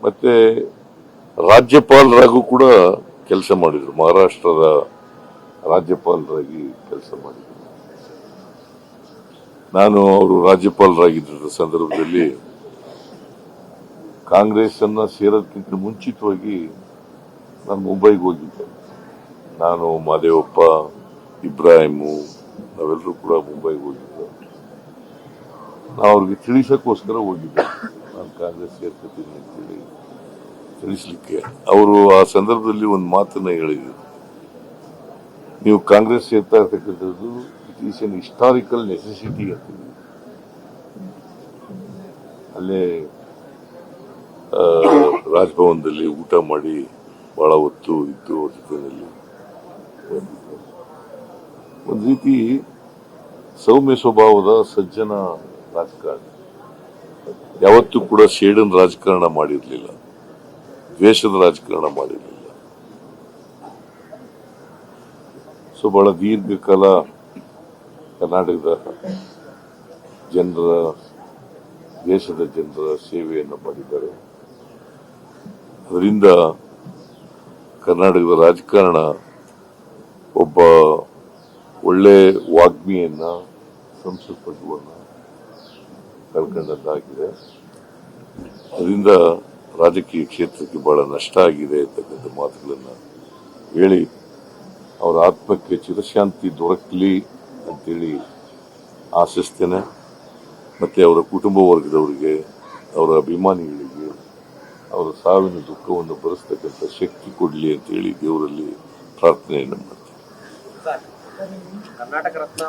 ಮತ್ತೆ ರಾಜ್ಯಪಾಲರಾಗೂ ಕೂಡ ಕೆಲಸ ಮಾಡಿದ್ರು. ಮಹಾರಾಷ್ಟ್ರದ ರಾಜ್ಯಪಾಲರಾಗಿ ಕೆಲಸ ಮಾಡಿದ್ರು. ನಾನು ಅವರು ರಾಜ್ಯಪಾಲರಾಗಿದ್ದ ಸಂದರ್ಭದಲ್ಲಿ ಕಾಂಗ್ರೆಸ್ ಅನ್ನ ಸೇರೋದಕ್ಕಿಂತ ಮುಂಚಿತವಾಗಿ ನಾನು ಮುಂಬೈಗೆ ಹೋಗಿದ್ದೆ. ನಾನು, ಮಾದೇವಪ್ಪ, ಇಬ್ರಾಹಿಮು ನಾವೆಲ್ಲರೂ ಕೂಡ ಮುಂಬೈಗೆ ಹೋಗಿದ್ದೆ. ನಾವು ಅವ್ರಿಗೆ ತಿಳಿಸಕ್ಕೋಸ್ಕರ ಹೋಗಿದ್ದೆ, ನಾನು ಕಾಂಗ್ರೆಸ್ ಸೇರ್ಕೊತೀನಿ ಅಂತೇಳಿ ತಿಳಿಸ್ಲಿಕ್ಕೆ. ಅವರು ಆ ಸಂದರ್ಭದಲ್ಲಿ ಒಂದು ಮಾತನ್ನ ಹೇಳಿದ್ರು, ನೀವು ಕಾಂಗ್ರೆಸ್ ಸೇರ್ತಾ ಇರ್ತಕ್ಕಂಥದ್ದು it is N historical necessity ಅಂತ. ಅಲ್ಲೇ ರಾಜಭವನದಲ್ಲಿ ಊಟ ಮಾಡಿ ಬಹಳ ಹೊತ್ತು ಇದ್ದು ಅವ್ರ ಜೊತೆಯಲ್ಲಿ ಒಂದು ರೀತಿ ಸೌಮ್ಯ ಸ್ವಭಾವದ ಸಜ್ಜನ ರಾಜಕಾರಣ. ಯಾವತ್ತೂ ಕೂಡ ಸೇಡನ್ ರಾಜಕಾರಣ ಮಾಡಿರಲಿಲ್ಲ, ದ್ವೇಷದ ರಾಜಕಾರಣ ಮಾಡಿರಲಿಲ್ಲ. ಸೊ ಬಹಳ ದೀರ್ಘಕಾಲ ಕರ್ನಾಟಕದ ಜನರ, ದೇಶದ ಜನರ ಸೇವೆಯನ್ನು ಮಾಡಿದ್ದಾರೆ. ಅದರಿಂದ ಕರ್ನಾಟಕದ ರಾಜಕಾರಣ ಒಬ್ಬ ಒಳ್ಳೆ ವಾಗ್ಮಿಯನ್ನ, ಸಂಸ್ಕೃತವನ್ನ ಕಳ್ಕೊಂಡದ್ದಾಗಿದೆ. ಅದರಿಂದ ರಾಜಕೀಯ ಕ್ಷೇತ್ರಕ್ಕೆ ಬಹಳ ನಷ್ಟ ಆಗಿದೆ ಅಂತಕ್ಕಂಥ ಮಾತುಗಳನ್ನ ಹೇಳಿ ಅವರ ಆತ್ಮಕ್ಕೆ ಚಿರಶಾಂತಿ ದೊರಕಲಿ ಅಂತೇಳಿ ಆಶಿಸ್ತೇನೆ. ಮತ್ತೆ ಅವರ ಕುಟುಂಬ ವರ್ಗದವರಿಗೆ, ಅವರ ಅಭಿಮಾನಿಗಳಿಗೆ ಅವರ ಸಾವಿನ ದುಃಖವನ್ನು ಭರಿಸ್ತಕ್ಕಂಥ ಶಕ್ತಿ ಕೊಡಲಿ ಅಂತ ಹೇಳಿ ದೇವರಲ್ಲಿ ಪ್ರಾರ್ಥನೆಯನ್ನು ಮಾಡ್ತೀನಿ. ಕರ್ನಾಟಕ ರತ್ನ